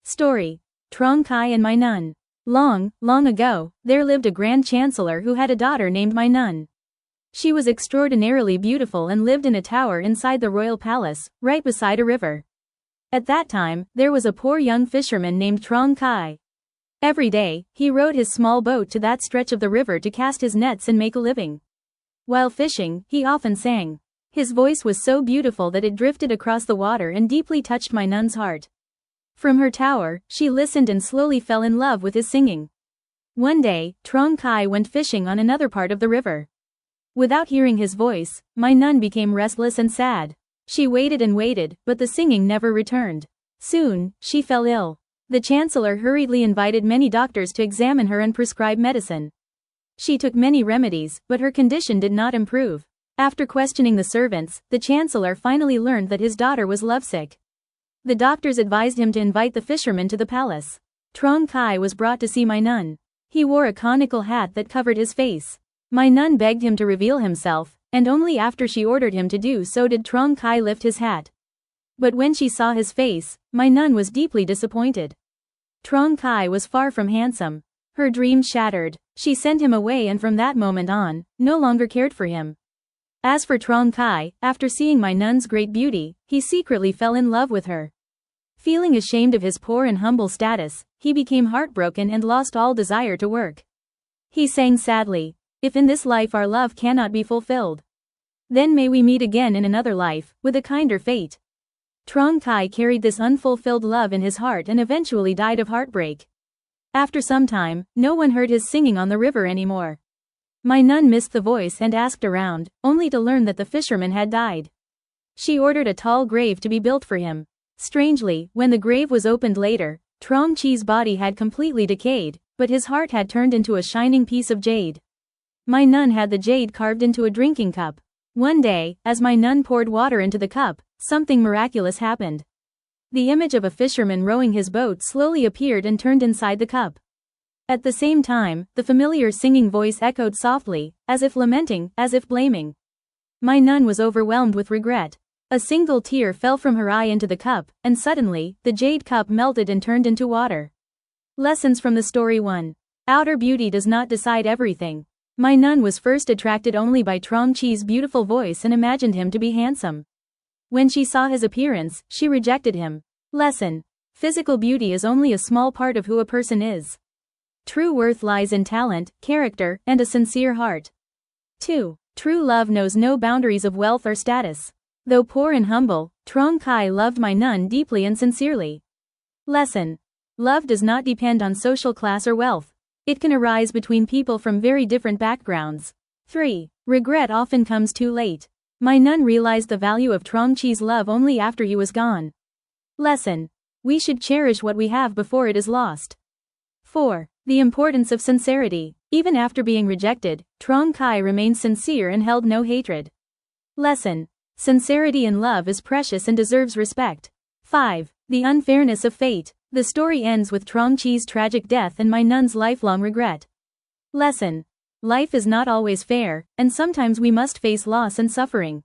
Story. Truong Kai and my nun. Long, long ago, there lived a grand chancellor who had a daughter named my nun. She was extraordinarily beautiful and lived in a tower inside the royal palace, right beside a river. At that time, there was a poor young fisherman named Truong Kai. Every day, he rowed his small boat to that stretch of the river to cast his nets and make a living. While fishing, he often sang. His voice was so beautiful that it drifted across the water and deeply touched my nun's heart. From her tower, she listened and slowly fell in love with his singing. One day, Truong Kai went fishing on another part of the river. Without hearing his voice, my nun became restless and sad. She waited and waited, but the singing never returned. Soon, she fell ill. The chancellor hurriedly invited many doctors to examine her and prescribe medicine. She took many remedies, but her condition did not improve. After questioning the servants, the chancellor finally learned that his daughter was lovesick. The doctors advised him to invite the fisherman to the palace. Truong Kai was brought to see my nun. He wore a conical hat that covered his face. My nun begged him to reveal himself, and only after she ordered him to do so did Truong Kai lift his hat. But when she saw his face, my nun was deeply disappointed. Truong Kai was far from handsome. Her dream shattered. She sent him away and from that moment on, no longer cared for him. As for Truong Kai, after seeing my nun's great beauty, he secretly fell in love with her. Feeling ashamed of his poor and humble status, he became heartbroken and lost all desire to work. He sang sadly, "If in this life our love cannot be fulfilled, then may we meet again in another life, with a kinder fate." Truong Kai carried this unfulfilled love in his heart and eventually died of heartbreak. After some time, no one heard his singing on the river anymore. My nun missed the voice and asked around, only to learn that the fisherman had died. She ordered a tall grave to be built for him. Strangely, when the grave was opened later, Truong Kai's body had completely decayed, but his heart had turned into a shining piece of jade. My nun had the jade carved into a drinking cup. One day, as my nun poured water into the cup, something miraculous happened. The image of a fisherman rowing his boat slowly appeared and turned inside the cup. At the same time, the familiar singing voice echoed softly, as if lamenting, as if blaming. My nun was overwhelmed with regret. A single tear fell from her eye into the cup, and suddenly, the jade cup melted and turned into water. Lessons from the story 1. Outer beauty does not decide everything. My nun was first attracted only by Truong Kai's beautiful voice and imagined him to be handsome. When she saw his appearance, she rejected him. Lesson. Physical beauty is only a small part of who a person is. True worth lies in talent, character, and a sincere heart. 2. True love knows no boundaries of wealth or status. Though poor and humble, Truong Kai loved my nun deeply and sincerely. Lesson. Love does not depend on social class or wealth. It can arise between people from very different backgrounds. 3. Regret often comes too late. My nun realized the value of Truong Kai's love only after he was gone. Lesson. We should cherish what we have before it is lost. 4. The importance of sincerity. Even after being rejected, Truong Kai remained sincere and held no hatred. Lesson. Sincerity in love is precious and deserves respect. 5. The unfairness of fate. The story ends with Truong Kai's tragic death and my nun's lifelong regret. Lesson. Life is not always fair, and sometimes we must face loss and suffering.